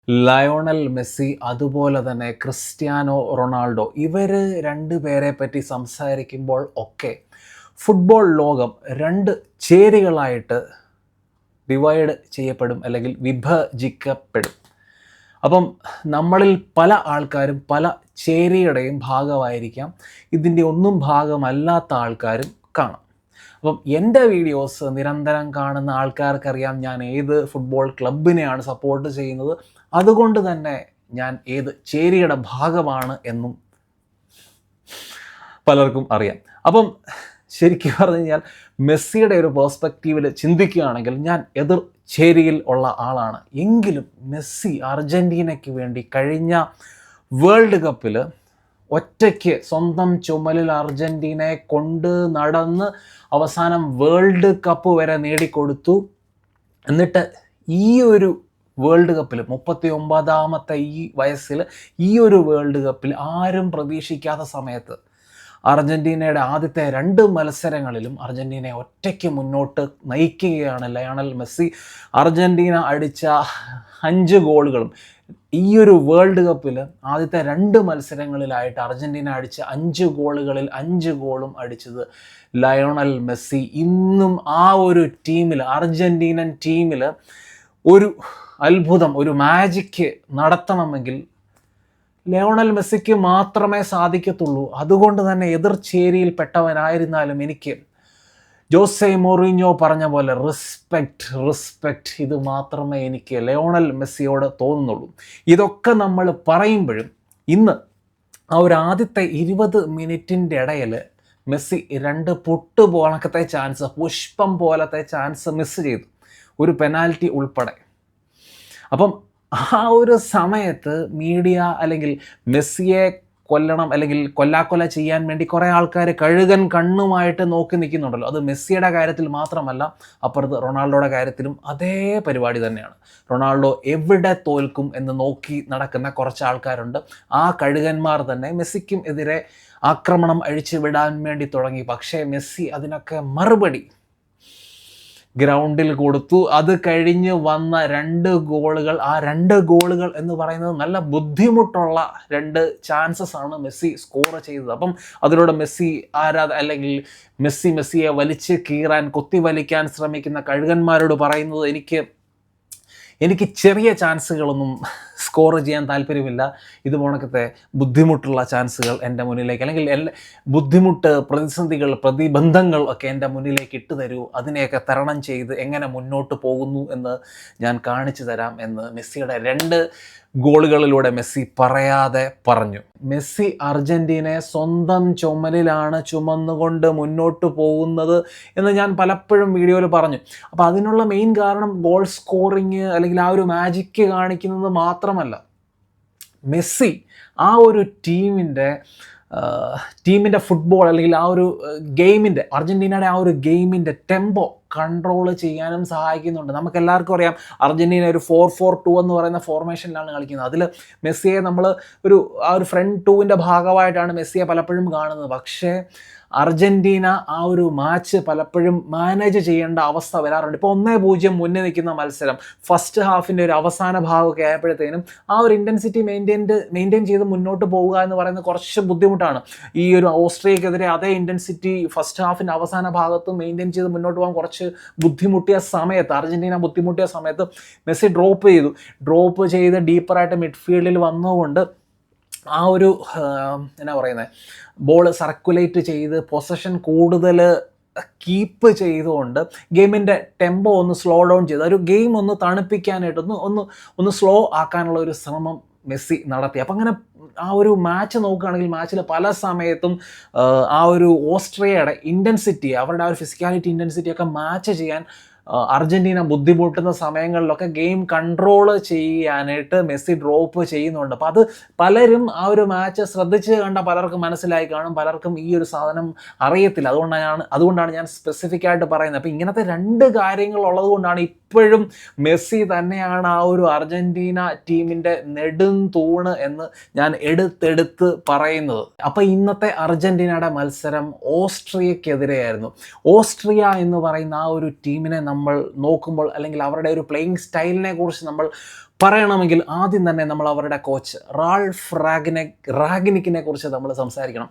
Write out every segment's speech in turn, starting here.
Lionel Messi അതുപോലെ തന്നെ Cristiano Ronaldo ഇവർ രണ്ടുപേരെ പറ്റി സംസാരിക്കുമ്പോൾ ഒക്കെ ഫുട്ബോൾ ലോകം രണ്ട് ചേരികളായിട്ട് ഡിവൈഡ് ചെയ്യപ്പെടും അല്ലെങ്കിൽ വിഭജിക്കപ്പെടും. അപ്പം നമ്മളിൽ പല ആൾക്കാരും പല ചേരിയുടെയും ഭാഗമായിരിക്കാം, ഇതിൻ്റെ ഒന്നും ഭാഗമല്ലാത്ത ആൾക്കാരും കാണാം. അപ്പം എൻ്റെ വീഡിയോസ് നിരന്തരം കാണുന്ന ആൾക്കാർക്കറിയാം ഞാൻ ഏത് ഫുട്ബോൾ ക്ലബിനെയാണ് സപ്പോർട്ട് ചെയ്യുന്നത്, അതുകൊണ്ട് തന്നെ ഞാൻ ഏത് ചേരിയുടെ ഭാഗമാണ് എന്നും പലർക്കും അറിയാം. അപ്പം ശരിക്കും പറഞ്ഞു കഴിഞ്ഞാൽ മെസ്സിയുടെ ഒരു പേഴ്സ്പെക്റ്റീവിൽ ചിന്തിക്കുകയാണെങ്കിൽ ഞാൻ എതിർ ചേരിയിൽ ഉള്ള ആളാണ്. എങ്കിലും മെസ്സി അർജൻറ്റീനയ്ക്ക് വേണ്ടി കഴിഞ്ഞ വേൾഡ് കപ്പിൽ ഒറ്റയ്ക്ക് സ്വന്തം ചുമലിൽ അർജൻറ്റീനയെ കൊണ്ട് നടന്ന് അവസാനം വേൾഡ് കപ്പ് വരെ നേടിക്കൊടുത്തു. എന്നിട്ട് ഈ ഒരു വേൾഡ് കപ്പിൽ 39ാമത്തെ ഈ വയസ്സിൽ ഈ ഒരു വേൾഡ് കപ്പിൽ ആരും പ്രതീക്ഷിക്കാത്ത സമയത്ത് അർജൻറ്റീനയുടെ ആദ്യത്തെ 2 മത്സരങ്ങളിലും അർജൻറ്റീനയെ ഒറ്റയ്ക്ക് മുന്നോട്ട് നയിക്കുകയാണ് ലയണൽ മെസ്സി. അർജൻറ്റീന അടിച്ച 5 ഗോളുകളും ഈ ഒരു വേൾഡ് കപ്പിൽ ആദ്യത്തെ 2 മത്സരങ്ങളിലായിട്ട് അർജൻറ്റീന അടിച്ച 5 ഗോളുകളിൽ 5 ഗോളും അടിച്ചത് ലയണൽ മെസ്സി. ഇന്നും ആ ഒരു ടീമിൽ, അർജൻറ്റീനൻ ടീമിൽ ഒരു അത്ഭുതം, ഒരു മാജിക്ക് നടത്തണമെങ്കിൽ ലയണൽ മെസ്സിക്ക് മാത്രമേ സാധിക്കത്തുള്ളൂ. അതുകൊണ്ട് തന്നെ എതിർ ചേരിയിൽപ്പെട്ടവനായിരുന്നാലും എനിക്ക് ജോസെ മൊറീഞ്ഞോ പറഞ്ഞ പോലെ റിസ്പെക്റ്റ് ഇത് മാത്രമേ എനിക്ക് ലയണൽ മെസ്സിയോട് തോന്നുന്നുള്ളൂ. ഇതൊക്കെ നമ്മൾ പറയുമ്പോഴും ഇന്ന് ആ ഒരു ആദ്യത്തെ 20 മിനിറ്റിൻ്റെ ഇടയിൽ മെസ്സി 2 പൊട്ടുപോണക്കത്തെ ചാൻസ്, പുഷ്പം പോലത്തെ ചാൻസ് മിസ് ചെയ്തു, ഒരു പെനാൽറ്റി ഉൾപ്പെടെ. അപ്പം ആ ഒരു സമയത്ത് മീഡിയ അല്ലെങ്കിൽ മെസ്സിയെ കൊല്ലണം അല്ലെങ്കിൽ കൊല്ലാക്കൊല ചെയ്യാൻ വേണ്ടി കുറേ ആൾക്കാർ കഴുകൻ കണ്ണുമായിട്ട് നോക്കി നിൽക്കുന്നുണ്ടല്ലോ. അത് മെസ്സിയുടെ കാര്യത്തിൽ മാത്രമല്ല, അപ്പുറത്ത് റൊണാൾഡോയുടെ കാര്യത്തിലും അതേ പരിപാടി തന്നെയാണ്. റൊണാൾഡോ എവിടെ തോൽക്കും എന്ന് നോക്കി നടക്കുന്ന കുറച്ച് ആൾക്കാരുണ്ട്. ആ കഴുകന്മാർ തന്നെ മെസ്സിക്കും എതിരെ ആക്രമണം അഴിച്ചു വിടാൻ വേണ്ടി തുടങ്ങി. പക്ഷേ മെസ്സി അതിനൊക്കെ മറുപടി ഗ്രൗണ്ടിൽ കൊടുത്തു. അത് കഴിഞ്ഞ് വന്ന 2 ഗോളുകൾ, ആ 2 ഗോളുകൾ എന്ന് പറയുന്നത് നല്ല ബുദ്ധിമുട്ടുള്ള 2 ചാൻസസ് ആണ് മെസ്സി സ്കോർ ചെയ്തത്. അപ്പം അതിലൂടെ മെസ്സി അല്ലെങ്കിൽ മെസ്സിയെ വലിച്ച് കീറാൻ, കൊത്തി വലിക്കാൻ ശ്രമിക്കുന്ന കഴുകന്മാരോട് പറയുന്നത്, എനിക്ക് ചെറിയ ചാൻസുകളൊന്നും സ്കോർ ചെയ്യാൻ താല്പര്യമില്ല. ഇത് പോണക്കത്തെ ബുദ്ധിമുട്ടുള്ള ചാൻസുകൾ എൻ്റെ മുന്നിലേക്ക്, അല്ലെങ്കിൽ ബുദ്ധിമുട്ട്, പ്രതിസന്ധികൾ, പ്രതിബന്ധങ്ങൾ ഒക്കെ എൻ്റെ മുന്നിലേക്ക് ഇട്ട് തരൂ. അതിനെയൊക്കെ തരണം ചെയ്ത് എങ്ങനെ മുന്നോട്ട് പോകുന്നു എന്ന് ഞാൻ കാണിച്ചു തരാം എന്ന് മെസ്സിയുടെ 2 ഗോളുകളിലൂടെ മെസ്സി പറയാതെ പറഞ്ഞു. മെസ്സി അർജൻറ്റീനയെ സ്വന്തം ചുമലിലാണ് ചുമന്നുകൊണ്ട് മുന്നോട്ട് പോകുന്നത് എന്ന് ഞാൻ പലപ്പോഴും വീഡിയോയിൽ പറഞ്ഞു. അപ്പോൾ അതിനുള്ള മെയിൻ കാരണം ഗോൾ സ്കോറിങ് അല്ലെങ്കിൽ ആ ഒരു മാജിക്ക് കാണിക്കുന്നത് മാത്രമല്ല, മെസ്സി ആ ഒരു ടീമിൻ്റെ ഫുട്ബോൾ അല്ലെങ്കിൽ ആ ഒരു ഗെയിമിൻ്റെ, അർജൻറ്റീനയുടെ ആ ഒരു ഗെയിമിൻ്റെ ടെമ്പോ കൺട്രോൾ ചെയ്യാനും സഹായിക്കുന്നുണ്ട്. നമുക്ക് എല്ലാവർക്കും അറിയാം അർജൻറ്റീന ഒരു 4-4-2 എന്ന് പറയുന്ന ഫോർമേഷനിലാണ് കളിക്കുന്നത്. അതിൽ മെസ്സിയെ നമ്മൾ ആ ഒരു ഫ്രണ്ട് 2ൻ്റെ ഭാഗമായിട്ടാണ് മെസ്സിയെ പലപ്പോഴും കാണുന്നത്. പക്ഷേ അർജൻറ്റീന ആ ഒരു മാച്ച് പലപ്പോഴും മാനേജ് ചെയ്യേണ്ട അവസ്ഥ വരാറുണ്ട്. ഇപ്പോൾ 1-0 മുന്നിൽ നിൽക്കുന്ന മത്സരം ഫസ്റ്റ് ഹാഫിൻ്റെ ഒരു അവസാന ഭാഗമൊക്കെ ആയപ്പോഴത്തേനും ആ ഒരു ഇൻറ്റൻസിറ്റി മെയിൻറ്റെയിൻ ചെയ്ത് മുന്നോട്ട് പോവുക എന്ന് പറയുന്നത് കുറച്ച് ബുദ്ധിമുട്ടാണ്. ഈ ഒരു ഓസ്ട്രിയക്കെതിരെ അതേ ഇൻറ്റൻസിറ്റി ഫസ്റ്റ് ഹാഫിൻ്റെ അവസാന ഭാഗത്ത് മെയിൻറ്റെയിൻ ചെയ്ത് മുന്നോട്ട് പോകാൻ കുറച്ച് അർജൻറ്റീന ബുദ്ധിമുട്ടിയ സമയത്ത് മെസ്സി ഡ്രോപ്പ് ചെയ്ത് ഡീപ്പറായിട്ട് മിഡ്ഫീൽഡിൽ വന്നുകൊണ്ട് ആ ഒരു ബോൾ സർക്കുലേറ്റ് ചെയ്ത് പൊസഷൻ കൂടുതൽ കീപ്പ് ചെയ്തുകൊണ്ട് ഗെയിമിൻ്റെ ടെമ്പോ ഒന്ന് സ്ലോ ഡൗൺ ചെയ്ത് ഒരു ഗെയിം ഒന്ന് തണുപ്പിക്കാനായിട്ട് ഒന്ന് സ്ലോ ആക്കാനുള്ള ഒരു ശ്രമം മെസ്സി നടത്തി. അപ്പം അങ്ങനെ ആ ഒരു മാച്ച് നോക്കുകയാണെങ്കിൽ മാച്ചിൽ പല സമയത്തും ആ ഒരു ഓസ്ട്രിയയുടെ ഇൻറ്റൻസിറ്റി, അവരുടെ ആ ഒരു ഫിസിക്കാലിറ്റി ഇൻറ്റൻസിറ്റി ഒക്കെ മാച്ച് ചെയ്യാൻ അർജൻറ്റീന ബുദ്ധിമുട്ടുന്ന സമയങ്ങളിലൊക്കെ ഗെയിം കൺട്രോൾ ചെയ്യാനായിട്ട് മെസ്സി ഡ്രോപ്പ് ചെയ്യുന്നുണ്ട്. അപ്പോൾ അത് പലരും ആ ഒരു മാച്ച് ശ്രദ്ധിച്ച് കണ്ട പലർക്കും മനസ്സിലായി കാണും, പലർക്കും ഈ ഒരു സാധനം അറിയത്തില്ല. അതുകൊണ്ടാണ് ഞാൻ സ്പെസിഫിക് ആയിട്ട് പറയുന്നത്. അപ്പോൾ ഇങ്ങനത്തെ 2 കാര്യങ്ങൾ ഉള്ളത് കൊണ്ടാണ് ഈ ഇപ്പോഴും മെസ്സി തന്നെയാണ് ആ ഒരു അർജന്റീന ടീമിൻ്റെ നെടും തൂണ് എന്ന് ഞാൻ എടുത്തെടുത്ത് പറയുന്നത്. അപ്പോൾ ഇന്നത്തെ അർജന്റീനയുടെ മത്സരം ഓസ്ട്രിയക്കെതിരെയായിരുന്നു. ഓസ്ട്രിയ എന്ന് പറയുന്ന ആ ഒരു ടീമിനെ നമ്മൾ നോക്കുമ്പോൾ, അല്ലെങ്കിൽ അവരുടെ ഒരു പ്ലേയിങ് സ്റ്റൈലിനെ കുറിച്ച് നമ്മൾ പറയണമെങ്കിൽ ആദ്യം തന്നെ നമ്മൾ അവരുടെ കോച്ച് റാഗ്നിക്കിനെ കുറിച്ച് നമ്മൾ സംസാരിക്കണം.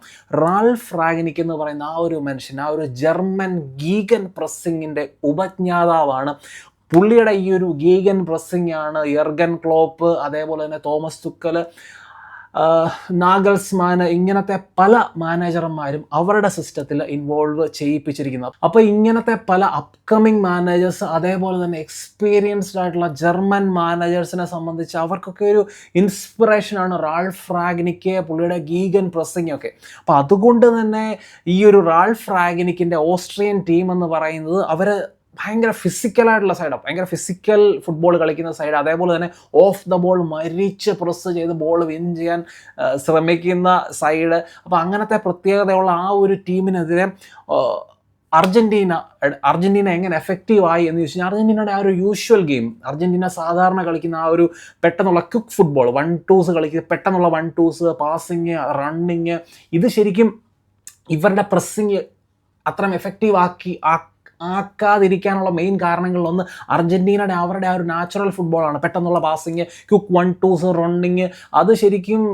റാഗ്നിക് എന്ന് പറയുന്ന ആ ഒരു മനുഷ്യൻ, ആ ഒരു ജർമ്മൻ ഗീഗൻ പ്രസ്സിങ്ങിൻ്റെ ഉപജ്ഞാതാവാണ്. പുള്ളിയുടെ ഈ ഒരു ഗീഗൻ പ്രസ്സിംഗ് ആണ് യർഗൻ ക്ലോപ്പ്, അതേപോലെ തന്നെ തോമസ് തുക്കൽ, നാഗൽസ്മാൻ, ഇങ്ങനത്തെ പല മാനേജർമാരും അവരുടെ സിസ്റ്റത്തിൽ ഇൻവോൾവ് ചെയ്യിപ്പിച്ചിരിക്കുന്നത്. അപ്പോൾ ഇങ്ങനത്തെ പല അപ്കമിങ് മാനേജേഴ്സ്, അതേപോലെ തന്നെ എക്സ്പീരിയൻസ്ഡ് ആയിട്ടുള്ള ജർമ്മൻ മാനേജേഴ്സിനെ സംബന്ധിച്ച് അവർക്കൊക്കെ ഒരു ഇൻസ്പിറേഷനാണ് റാഗ്നിക്ക്, പുള്ളിയുടെ ഗീഗൻ പ്രസ്സിംഗ് ഒക്കെ. അപ്പോൾ അതുകൊണ്ട് തന്നെ ഈ ഒരു റാഗ്നിക്കിൻ്റെ ഓസ്ട്രിയൻ ടീം എന്ന് പറയുന്നത് അവർ ഭയങ്കര ഫിസിക്കലായിട്ടുള്ള സൈഡാണ്, ഭയങ്കര ഫിസിക്കൽ ഫുട്ബോൾ കളിക്കുന്ന സൈഡ്, അതേപോലെ തന്നെ ഓഫ് ദ ബോൾ മരിച്ച് പ്രസ് ചെയ്ത് ബോൾ വിൻ ചെയ്യാൻ ശ്രമിക്കുന്ന സൈഡ്. അപ്പോൾ അങ്ങനത്തെ പ്രത്യേകതയുള്ള ആ ഒരു ടീമിനെതിരെ അർജന്റീന എങ്ങനെ എഫക്റ്റീവായി എന്ന് ചോദിച്ചു കഴിഞ്ഞാൽ, അർജന്റീനയുടെ ആ ഒരു യൂഷ്വൽ ഗെയിം, അർജന്റീന സാധാരണ കളിക്കുന്ന ആ ഒരു പെട്ടെന്നുള്ള ക്വിക്ക് ഫുട്ബോൾ, 1-2s കളിക്കുക, പെട്ടെന്നുള്ള 1-2s, പാസിങ്, റണ്ണിങ്, ഇത് ശരിക്കും ഇവരുടെ പ്രസ്സിങ് അത്രയും എഫക്റ്റീവ് ആക്കാതിരിക്കാനുള്ള മെയിൻ കാരണങ്ങളിലൊന്ന് അർജന്റീനയുടെ അവരുടെ ആ ഒരു നാച്ചുറൽ ഫുട്ബോളാണ്. പെട്ടെന്നുള്ള പാസിങ്, ക്വിക്ക് 1-2s, റണ്ണിങ്, അത് ശരിക്കും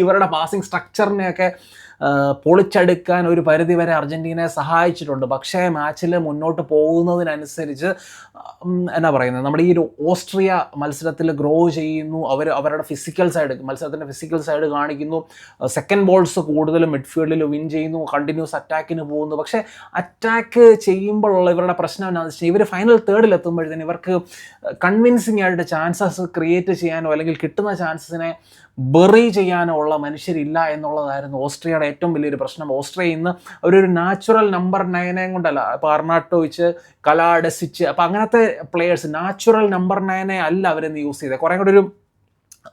ഇവരുടെ പാസിങ് സ്ട്രക്ചറിനെയൊക്കെ പൊളിച്ചെടുക്കാൻ ഒരു പരിധിവരെ അർജന്റീനയെ സഹായിച്ചിട്ടുണ്ട്. പക്ഷേ മാച്ചിൽ മുന്നോട്ട് പോകുന്നതിനനുസരിച്ച് എന്നാ പറയുന്നത്, നമ്മുടെ ഈ ഒരു ഓസ്ട്രിയ മത്സരത്തിൽ ഗ്രോ ചെയ്യുന്നു, അവരുടെ ഫിസിക്കൽ സൈഡ്, മത്സരത്തിൻ്റെ ഫിസിക്കൽ സൈഡ് കാണിക്കുന്നു, സെക്കൻഡ് ബോൾസ് കൂടുതലും മിഡ്ഫീൽഡിൽ വിൻ ചെയ്യുന്നു, കണ്ടിന്യൂസ് അറ്റാക്കിന് പോകുന്നു. പക്ഷേ അറ്റാക്ക് ചെയ്യുമ്പോഴുള്ള ഇവരുടെ പ്രശ്നം എന്താണെന്ന് വെച്ചാൽ, ഇവർ ഫൈനൽ തേർഡിൽ എത്തുമ്പോഴത്തേന് ഇവർക്ക് കൺവിൻസിങ് ആയിട്ട് ചാൻസസ് ക്രിയേറ്റ് ചെയ്യാനോ അല്ലെങ്കിൽ കിട്ടുന്ന ചാൻസസിനെ ബെറി ചെയ്യാനോ ഉള്ള മനുഷ്യരില്ല എന്നുള്ളതായിരുന്നു ഓസ്ട്രിയയുടെ ഏറ്റവും വലിയൊരു പ്രശ്നം. ഓസ്ട്രിയ ഇന്ന് ഒരു നാച്ചുറൽ നമ്പർ 9 കൊണ്ടല്ല, ഇപ്പോൾ അർണാട്ടോവിച്ച്, കലാഡസിച്ച്, അപ്പോൾ അങ്ങനത്തെ പ്ലെയേഴ്സ് നാച്ചുറൽ നമ്പർ 9 അല്ല അവരിന്ന് യൂസ് ചെയ്തത്. കുറേ കൂടെ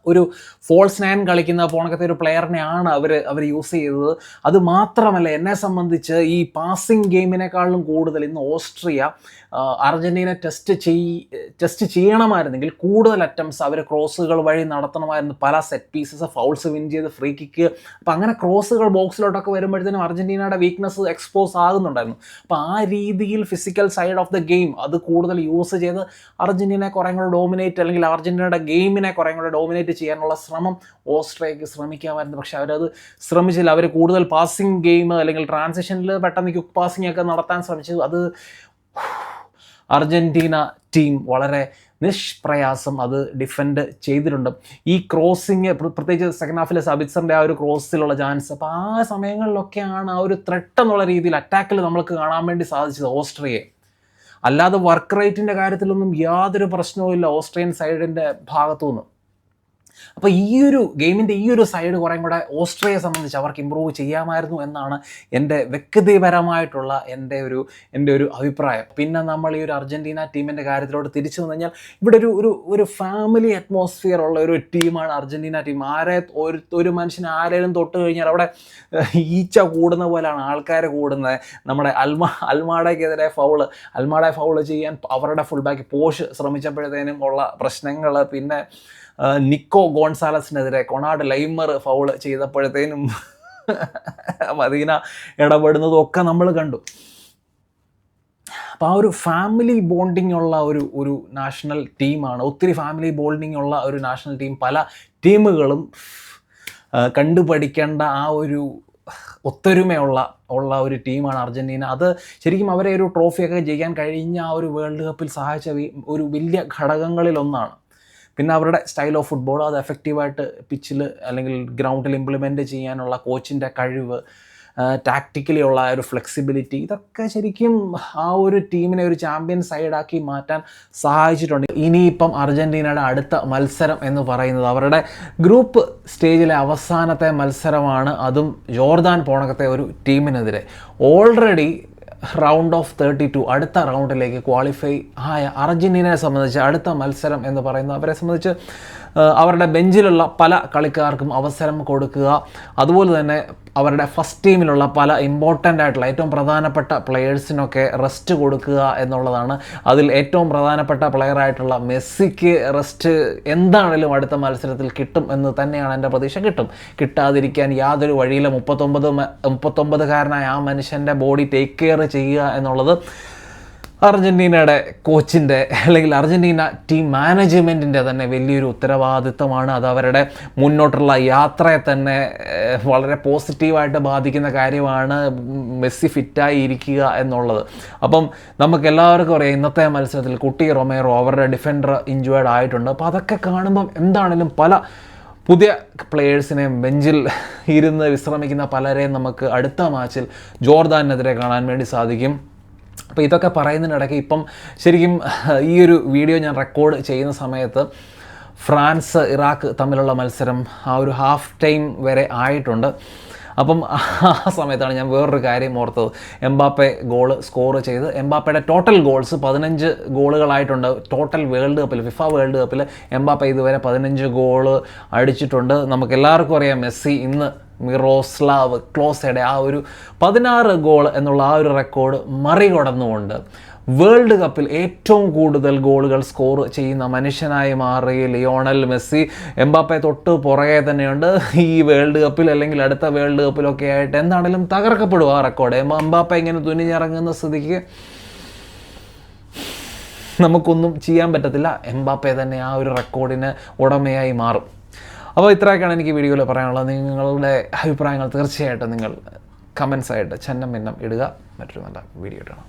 ഒരു ഫോൾസ് 9 കളിക്കുന്ന പോണക്കത്തെ ഒരു പ്ലെയറിനെയാണ് അവർ യൂസ് ചെയ്തത്. അത് മാത്രമല്ല, എന്നെ സംബന്ധിച്ച് ഈ പാസിംഗ് ഗെയിമിനേക്കാളും കൂടുതൽ ഇന്ന് ഓസ്ട്രിയ അർജന്റീന ടെസ്റ്റ് ചെയ്യണമായിരുന്നെങ്കിൽ കൂടുതൽ അറ്റംപ്റ്റ്സ് അവർ ക്രോസുകൾ വഴി നടത്തണമായിരുന്നു. പല സെറ്റ് പീസസ്, ഫൗൾസ് വിൻ ചെയ്ത്, ഫ്രീ കിക്ക്, അപ്പോൾ അങ്ങനെ ക്രോസുകൾ ബോക്സിലോട്ടൊക്കെ വരുമ്പോഴത്തേനും അർജന്റീനയുടെ വീക്ക്നെസ് എക്സ്പോസ് ആകുന്നുണ്ടായിരുന്നു. അപ്പോൾ ആ രീതിയിൽ physical side of the game അത് കൂടുതൽ യൂസ് ചെയ്ത് അർജന്റീനയെ കുറേ കൂടെ ഡോമിനേറ്റ്, അല്ലെങ്കിൽ അർജന്റീനയുടെ ഗെയിമിനെ കുറേ കൂടെ ഡോമിനേറ്റ് ചെയ്യാനുള്ള ശ്രമം ഓസ്ട്രിയക്ക് ശ്രമിക്കാമായിരുന്നു. പക്ഷെ അവരത് ശ്രമിച്ചില്ല. അവർ കൂടുതൽ പാസിംഗ് ഗെയിം അല്ലെങ്കിൽ ട്രാൻസിഷനിൽ പെട്ടെന്ന് ക്വിക്ക് പാസിംഗ് ഒക്കെ നടത്താൻ ശ്രമിച്ചു. അത് അർജന്റീന ടീം വളരെ നിഷ്പ്രയാസം അത് ഡിഫെൻഡ് ചെയ്തിട്ടുണ്ട്. ഈ ക്രോസിങ്, പ്രത്യേകിച്ച് സെക്കൻഡ് ഹാഫിൽ സബിത്സറിൻ്റെ ആ ഒരു ക്രോസിലുള്ള ചാൻസ്, അപ്പോൾ ആ സമയങ്ങളിലൊക്കെയാണ് ആ ഒരു ത്രെട്ട് എന്നുള്ള രീതിയിൽ അറ്റാക്കിൽ നമ്മൾക്ക് കാണാൻ വേണ്ടി സാധിച്ചത് ഓസ്ട്രിയയെ. അല്ലാതെ വർക്ക് റേറ്റിൻ്റെ കാര്യത്തിലൊന്നും യാതൊരു പ്രശ്നവും ഇല്ല ഓസ്ട്രിയൻ സൈഡിൻ്റെ ഭാഗത്തുനിന്ന്. അപ്പോൾ ഈ ഒരു ഗെയിമിൻ്റെ ഈ ഒരു സൈഡ് കുറേ കൂടെ ഓസ്ട്രിയയെ സംബന്ധിച്ച് അവർക്ക് ഇമ്പ്രൂവ് ചെയ്യാമായിരുന്നു എന്നാണ് എൻ്റെ വ്യക്തിപരമായിട്ടുള്ള എൻ്റെ ഒരു അഭിപ്രായം. പിന്നെ നമ്മൾ ഈ ഒരു അർജന്റീന ടീമിൻ്റെ കാര്യത്തിലോട്ട് തിരിച്ചു വന്നു കഴിഞ്ഞാൽ, ഇവിടെ ഒരു ഫാമിലി അറ്റ്മോസ്ഫിയർ ഉള്ള ഒരു ടീമാണ് അർജന്റീന ടീം. ഒരു മനുഷ്യൻ ആരെയും തൊട്ട് കഴിഞ്ഞാൽ അവിടെ ഈച്ച കൂടുന്ന പോലെയാണ് ആൾക്കാർ കൂടുന്നത്. നമ്മുടെ അൽമാഡയ്ക്കെതിരെ ഫൗള് ചെയ്യാൻ അവരുടെ ഫുൾ ബാക്ക് പോഷ് ശ്രമിച്ചപ്പോഴത്തേനും ഉള്ള പ്രശ്നങ്ങൾ, പിന്നെ നിക്കോ ഗോൺസാലസിനെതിരെ കൊണാഡ് ലൈമർ ഫൗള് ചെയ്തപ്പോഴത്തേനും മദീന ഇടപെടുന്നതും ഒക്കെ നമ്മൾ കണ്ടു. അപ്പോൾ ആ ഒരു ഫാമിലി ബോണ്ടിങ് ഉള്ള ഒരു നാഷണൽ ടീമാണ്, ഒത്തിരി ഫാമിലി ബോണ്ടിങ് ഉള്ള ഒരു നാഷണൽ ടീം. പല ടീമുകളും കണ്ടുപഠിക്കേണ്ട ആ ഒരു ഒത്തൊരുമയുള്ള ഒരു ടീമാണ് അർജന്റീന. അത് ശരിക്കും അവരെ ഒരു ട്രോഫിയൊക്കെ ജയിക്കാൻ കഴിഞ്ഞ ആ ഒരു വേൾഡ് കപ്പിൽ സഹായിച്ച ഒരു വലിയ ഘടകങ്ങളിലൊന്നാണ്. പിന്നെ അവരുടെ സ്റ്റൈൽ ഓഫ് ഫുട്ബോൾ, അത് എഫക്റ്റീവായിട്ട് പിച്ചിൽ അല്ലെങ്കിൽ ഗ്രൗണ്ടിൽ ഇംപ്ലിമെൻറ്റ് ചെയ്യാനുള്ള കോച്ചിൻ്റെ കഴിവ്, ടാക്റ്റിക്കലി ഉള്ള ഒരു ഫ്ലെക്സിബിലിറ്റി, ഇതൊക്കെ ശരിക്കും ആ ഒരു ടീമിനെ ഒരു ചാമ്പ്യൻ സൈഡാക്കി മാറ്റാൻ സഹായിച്ചിട്ടുണ്ട്. ഇനിയിപ്പം അർജന്റീനയുടെ അടുത്ത മത്സരം എന്ന് പറയുന്നത് അവരുടെ ഗ്രൂപ്പ് സ്റ്റേജിലെ അവസാനത്തെ മത്സരമാണ്. അതും ജോർദാൻ പോണക്കത്തെ ഒരു ടീമിനെതിരെ. ഓൾറെഡി റൗണ്ട് ഓഫ് 32 അടുത്ത റൗണ്ടിലേക്ക് ക്വാളിഫൈ ആയ അർജന്റീനയെ സംബന്ധിച്ച് അടുത്ത മത്സരം എന്ന് പറയുന്നത് അവരെ സംബന്ധിച്ച് അവരുടെ ബെഞ്ചിലുള്ള പല കളിക്കാർക്കും അവസരം കൊടുക്കുക, അതുപോലെ തന്നെ അവരുടെ ഫസ്റ്റ് ടീമിലുള്ള പല ഇമ്പോർട്ടൻ്റ് ആയിട്ടുള്ള ഏറ്റവും പ്രധാനപ്പെട്ട പ്ലെയേഴ്സിനൊക്കെ റെസ്റ്റ് കൊടുക്കുക എന്നുള്ളതാണ്. അതിൽ ഏറ്റവും പ്രധാനപ്പെട്ട പ്ലെയറായിട്ടുള്ള മെസ്സിക്ക് റെസ്റ്റ് എന്താണെങ്കിലും അടുത്ത മത്സരത്തിൽ കിട്ടും എന്ന് തന്നെയാണ് എൻ്റെ പ്രതീക്ഷ. കിട്ടാതിരിക്കാൻ യാതൊരു വഴിയില്ല. 39-കാരനായ ആ മനുഷ്യൻ്റെ ബോഡി ടേക്ക് കെയർ ചെയ്യുക എന്നുള്ളത് അർജൻറ്റീനയുടെ കോച്ചിൻ്റെ അല്ലെങ്കിൽ അർജൻറ്റീന ടീം മാനേജ്മെൻറ്റിൻ്റെ തന്നെ വലിയൊരു ഉത്തരവാദിത്തമാണ്. അത് അവരുടെ മുന്നോട്ടുള്ള യാത്രയെ തന്നെ വളരെ പോസിറ്റീവായിട്ട് ബാധിക്കുന്ന കാര്യമാണ് മെസ്സി ഫിറ്റായി ഇരിക്കുക എന്നുള്ളത്. അപ്പം നമുക്ക് എല്ലാവർക്കും അറിയാം ഇന്നത്തെ മത്സരത്തിൽ കുട്ടി റൊമേറോ അവരുടെ ഡിഫൻഡർ ഇഞ്ചുവേർഡ് ആയിട്ടുണ്ട്. അപ്പോൾ അതൊക്കെ കാണുമ്പം എന്താണെങ്കിലും പല പുതിയ പ്ലെയേഴ്സിനെയും ബെഞ്ചിൽ ഇരുന്ന് വിശ്രമിക്കുന്ന പലരെയും നമുക്ക് അടുത്ത മാച്ചിൽ ജോർദാനെതിരെ കാണാൻ വേണ്ടി സാധിക്കും. അപ്പോൾ ഇതൊക്കെ പറയുന്നതിനിടയ്ക്ക് ഇപ്പം ശരിക്കും ഈ ഒരു വീഡിയോ ഞാൻ റെക്കോർഡ് ചെയ്യുന്ന സമയത്ത് ഫ്രാൻസ് ഇറാഖ് തമ്മിലുള്ള മത്സരം ആ ഒരു ഹാഫ് ടൈം വരെ ആയിട്ടുണ്ട്. അപ്പം ആ സമയത്താണ് ഞാൻ വേറൊരു കാര്യം ഓർത്തത്. എംബാപ്പെ ഗോൾ സ്കോർ ചെയ്ത് എംബാപ്പയുടെ ടോട്ടൽ ഗോൾസ് 15 ഗോളുകളായിട്ടുണ്ട്. ടോട്ടൽ വേൾഡ് കപ്പിൽ ഫിഫ വേൾഡ് കപ്പിൽ എംബാപ്പെ ഇതുവരെ 15 ഗോള് അടിച്ചിട്ടുണ്ട്. നമുക്കെല്ലാവർക്കും അറിയാം മെസ്സി ഇന്ന് മിറോസ്ലാവ് ക്ലോസയുടെ ആ ഒരു 16 ഗോൾ എന്നുള്ള ആ ഒരു റെക്കോർഡ് മറികടന്നുകൊണ്ട് വേൾഡ് കപ്പിൽ ഏറ്റവും കൂടുതൽ ഗോളുകൾ സ്കോർ ചെയ്യുന്ന മനുഷ്യനായി മാറി ലിയോണൽ മെസ്സി. എംബാപ്പെ തൊട്ട് പുറകെ തന്നെയുണ്ട്. ഈ വേൾഡ് കപ്പിൽ അല്ലെങ്കിൽ അടുത്ത വേൾഡ് കപ്പിലൊക്കെ ആയിട്ട് എന്താണെങ്കിലും തകർക്കപ്പെടും ആ റെക്കോർഡ്. എംബാപ്പെ ഇങ്ങനെ തുനിഞ്ഞിറങ്ങുന്ന സ്ഥിതിക്ക് നമുക്കൊന്നും ചെയ്യാൻ പറ്റത്തില്ല. എംബാപ്പെ തന്നെ ആ ഒരു റെക്കോർഡിന് ഉടമയായി മാറും. അപ്പോൾ ഇത്രയൊക്കെയാണ് എനിക്ക് വീഡിയോയിൽ പറയാനുള്ളത്. നിങ്ങളുടെ അഭിപ്രായങ്ങൾ തീർച്ചയായിട്ടും നിങ്ങൾ കമൻസായിട്ട് ചന്നം ഇടുക. മറ്റൊരു നല്ല വീഡിയോ ഇടണം.